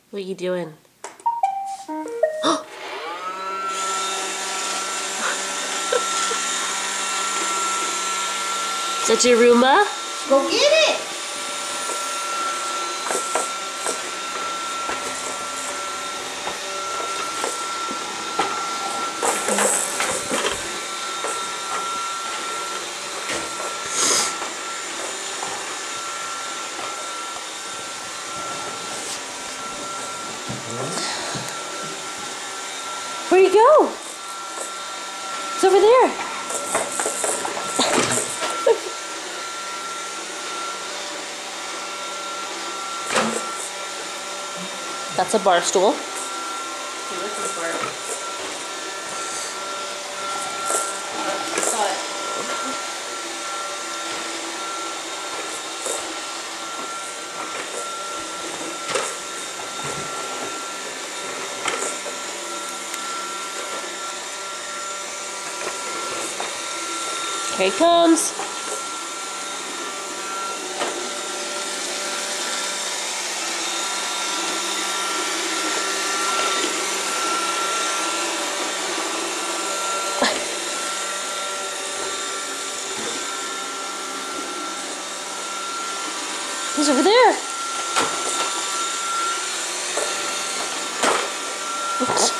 What are you doing? Is that your Roomba? Go get it! Where'd he go? It's over there. That's a bar stool. You're looking for it. I saw it. Here he comes. He's over there. Oops.